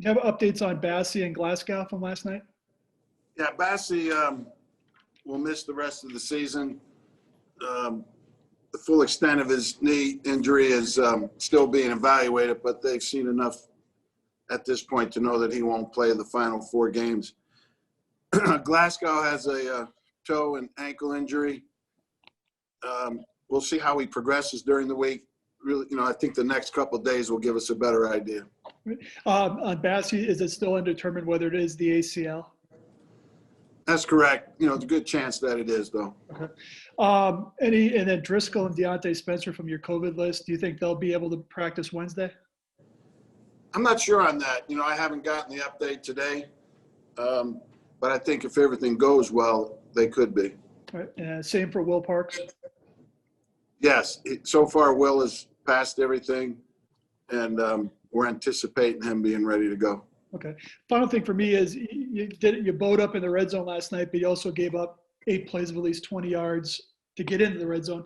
you have updates on Bassie and Glasgow from last night? Yeah, Bassie will miss the rest of the season. The full extent of his knee injury is still being evaluated, but they've seen enough at this point to know that he won't play the final 4 games. Glasgow has a toe and ankle injury. We'll see how he progresses during the week. Really, I think the next couple of days will give us a better idea. On Bassie, is it still undetermined whether it is the ACL? That's correct. It's a good chance that it is, though. Okay. And then Driscoll and Deontay Spencer from your COVID list, do you think they'll be able to practice Wednesday? I'm not sure on that. I haven't gotten the update today, but I think if everything goes well, they could be. All right. Same for Will Parks? Yes. So far, Will has passed everything, and we're anticipating him being ready to go. Okay. Final thing for me is you bowed up in the red zone last night, but you also gave up 8 plays of at least 20 yards to get into the red zone.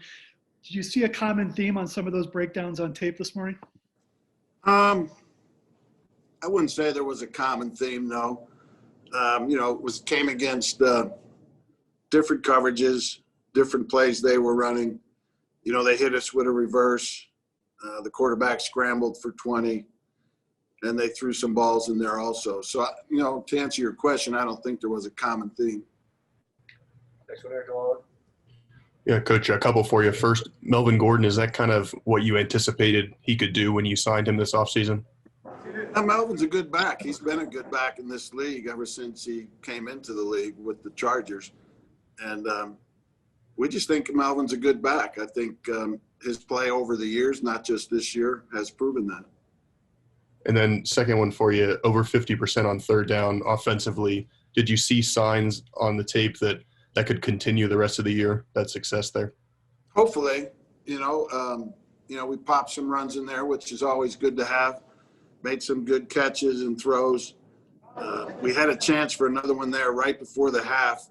Did you see a common theme on some of those breakdowns on tape this morning? I wouldn't say there was a common theme, no. It came against different coverages, different plays they were running. They hit us with a reverse. The quarterback scrambled for 20, and they threw some balls in there also. So, to answer your question, I don't think there was a common theme. Next one, Eric Long. Yeah, Coach, a couple for you. First, Melvin Gordon, is that kind of what you anticipated he could do when you signed him this offseason? Melvin's a good back. He's been a good back in this league ever since he came into the league with the Chargers. And we just think Melvin's a good back. I think his play over the years, not just this year, has proven that. And then second one for you, over 50% on third down offensively. Did you see signs on the tape that could continue the rest of the year, that success there? Hopefully. We popped some runs in there, which is always good to have. Made some good catches and throws. We had a chance for another one there right before the half.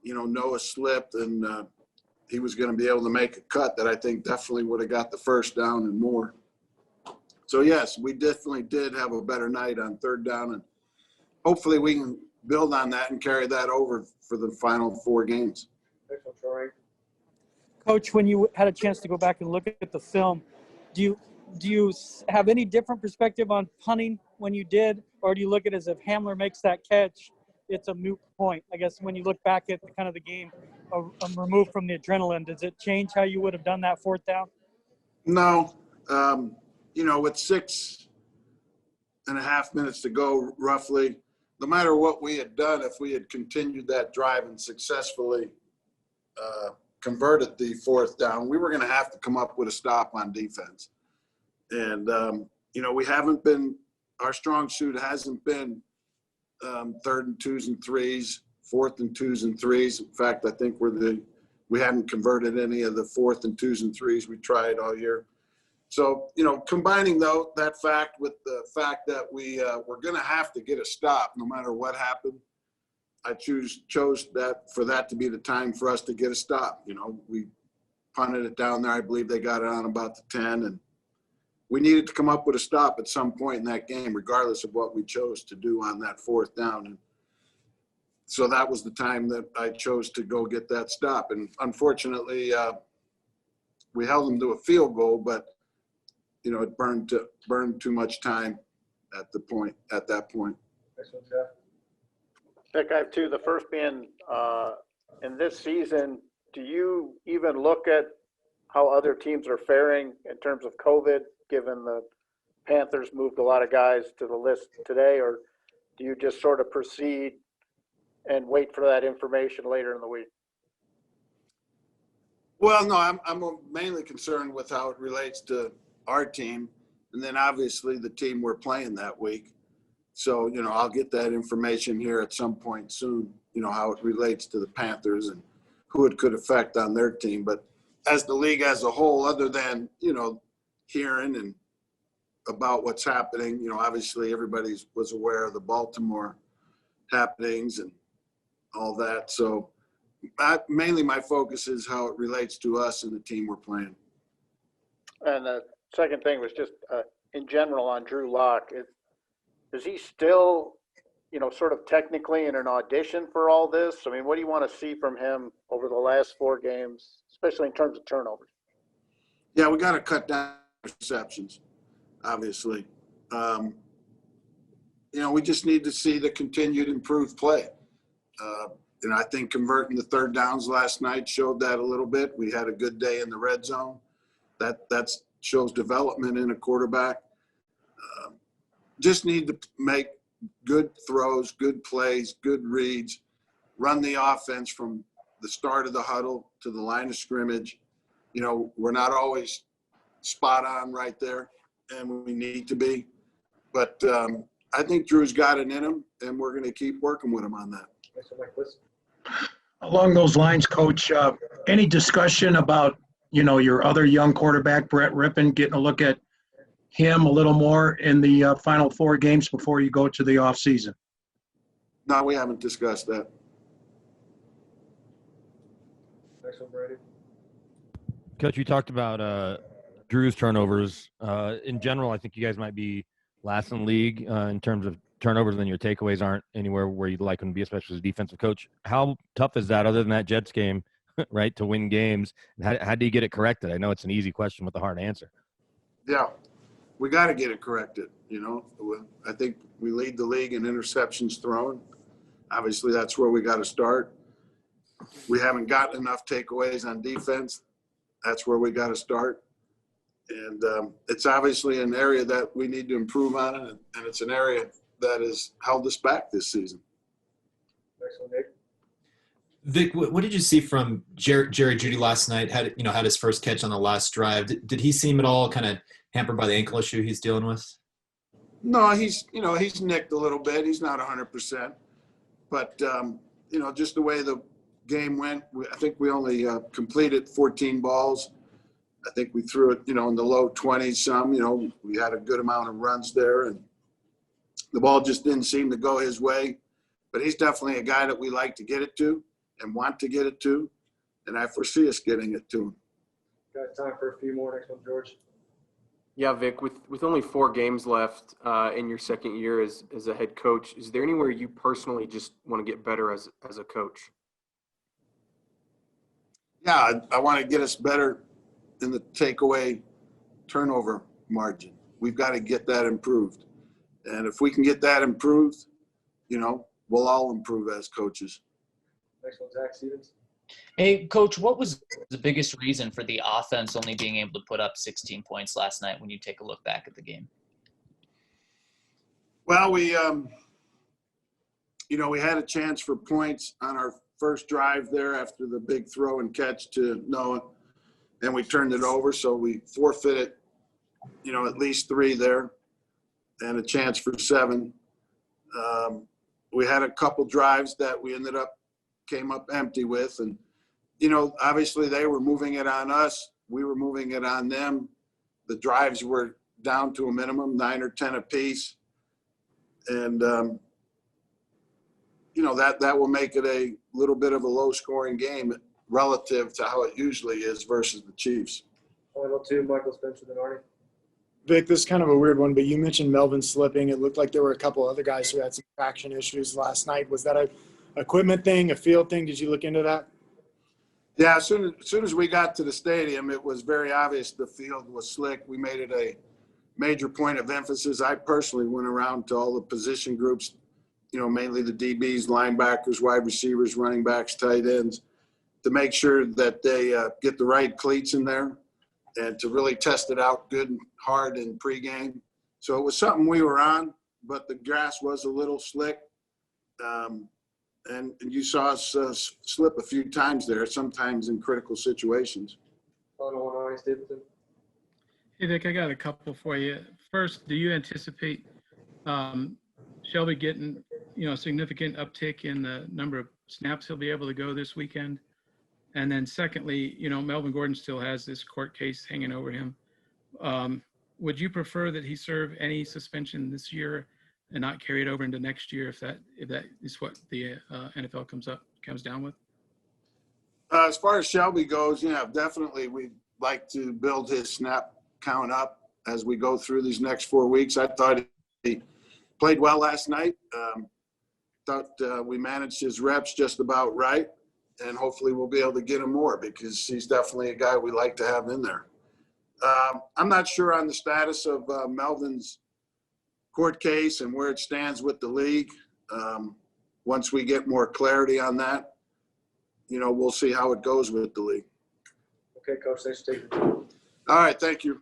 Noah slipped, and he was going to be able to make a cut that I think definitely would have got the first down and more. So, yes, we definitely did have a better night on third down, and hopefully we can build on that and carry that over for the final 4 games. Coach, when you had a chance to go back and look at the film, do you have any different perspective on punting when you did, or do you look at it as if Hamler makes that catch, it's a moot point? I guess when you look back at the game removed from the adrenaline, does it change how you would have done that 4th down? No. With 6.5 minutes to go, roughly, no matter what we had done, if we had continued that drive and successfully converted the 4th down, we were going to have to come up with a stop on defense. And, we haven't been – our strong suit hasn't been 3rd and 2s and 3s, 4th and 2s and 3s. In fact, I think we haven't converted any of the 4th and 2s and 3s we tried all year. So, combining that fact with the fact that we're going to have to get a stop no matter what happened, I chose that for that to be the time for us to get a stop. We punted it down there. I believe they got it on about the 10, and we needed to come up with a stop at some point in that game, regardless of what we chose to do on that 4th down. And so that was the time that I chose to go get that stop. And unfortunately, we held them to a field goal, but it burned too much time at that point. Next one, Jeff. Vic, I have 2. The first being, in this season, do you even look at how other teams are faring in terms of COVID, given the Panthers moved a lot of guys to the list today, or do you just sort of proceed and wait for that information later in the week? Well, no, I'm mainly concerned with how it relates to our team, and then obviously the team we're playing that week. So, I'll get that information here at some point soon, how it relates to the Panthers and who it could affect on their team. But as the league as a whole, other than, hearing and about what's happening, obviously everybody was aware of the Baltimore happenings and all that. So mainly my focus is how it relates to us and the team we're playing. And the second thing was just in general on Drew Lock. is he still, sort of technically in an audition for all this? I mean, what do you want to see from him over the last 4 games, especially in terms of turnovers? Yeah, we got to cut down interceptions, obviously. We just need to see the continued improved play. I think converting the third downs last night showed that a little bit. We had a good day in the red zone. That shows development in a quarterback. Just need to make good throws, good plays, good reads, run the offense from the start of the huddle to the line of scrimmage. We're not always spot on right there, and we need to be. But I think Drew's got it in him, and we're going to keep working with him on that. Along those lines, Coach, any discussion about, your other young quarterback, Brett Rippon, getting a look at him a little more in the final 4 games before you go to the offseason? No, we haven't discussed that. Next one, Brady. Coach, you talked about Drew's turnovers. In general, I think you guys might be last in the league in terms of turnovers, and your takeaways aren't anywhere where you'd like them to be, especially as a defensive coach. How tough is that, other than that Jets game, right, to win games? How do you get it corrected? I know it's an easy question with a hard answer. Yeah, we got to get it corrected. I think we lead the league in interceptions thrown. Obviously, that's where we got to start. We haven't gotten enough takeaways on defense. That's where we got to start. And it's obviously an area that we need to improve on, and it's an area that has held us back this season. Next one, Nick. Vic, what did you see from Jerry Jeudy last night? Had his first catch on the last drive. Did he seem at all kind of hampered by the ankle issue he's dealing with? No, he's nicked a little bit. He's not 100%. But, just the way the game went, I think we only completed 14 balls. I think we threw it, in the low 20s some. We had a good amount of runs there, and the ball just didn't seem to go his way. But he's definitely a guy that we like to get it to and want to get it to, and I foresee us getting it to him. Got time for a few more. Next one, George. Yeah, Vic, with only 4 games left in your second year as a head coach, is there anywhere you personally just want to get better as a coach? Yeah, I want to get us better in the takeaway turnover margin. We've got to get that improved. And if we can get that improved, we'll all improve as coaches. Next one, Zach Stevens. Hey, Coach, what was the biggest reason for the offense only being able to put up 16 points last night when you take a look back at the game? Well, we had a chance for points on our first drive there after the big throw and catch to Noah, and we turned it over. So we forfeited, at least 3 there and a chance for 7. We had a couple drives that we came up empty with. And, obviously they were moving it on us. We were moving it on them. The drives were down to a minimum, 9 or 10 apiece. And, that will make it a little bit of a low-scoring game relative to how it usually is versus the Chiefs. Final 2, Michael Spencer, then Arnie. Vic, this is kind of a weird one, but you mentioned Melvin slipping. It looked like there were a couple other guys who had some traction issues last night. Was that a equipment thing, a field thing? Did you look into that? Yeah, as soon as we got to the stadium, it was very obvious the field was slick. We made it a major point of emphasis. I personally went around to all the position groups, mainly the DBs, linebackers, wide receivers, running backs, tight ends, to make sure that they get the right cleats in there and to really test it out good and hard in pregame. So it was something we were on, but the grass was a little slick. And you saw us slip a few times there, sometimes in critical situations. Final one, Arnie Stevenson. Hey, Vic, I got a couple for you. First, do you anticipate Shelby getting, a significant uptick in the number of snaps he'll be able to go this weekend? And then secondly, Melvin Gordon still has this court case hanging over him. Would you prefer that he serve any suspension this year and not carry it over into next year if that is what the NFL comes down with? As far as Shelby goes, definitely we'd like to build his snap count up as we go through these next 4 weeks. I thought he played well last night. Thought we managed his reps just about right, and hopefully we'll be able to get him more because he's definitely a guy we like to have in there. I'm not sure on the status of Melvin's court case and where it stands with the league. Once we get more clarity on that, we'll see how it goes with the league. Okay, Coach, thanks for taking. All right, thank you.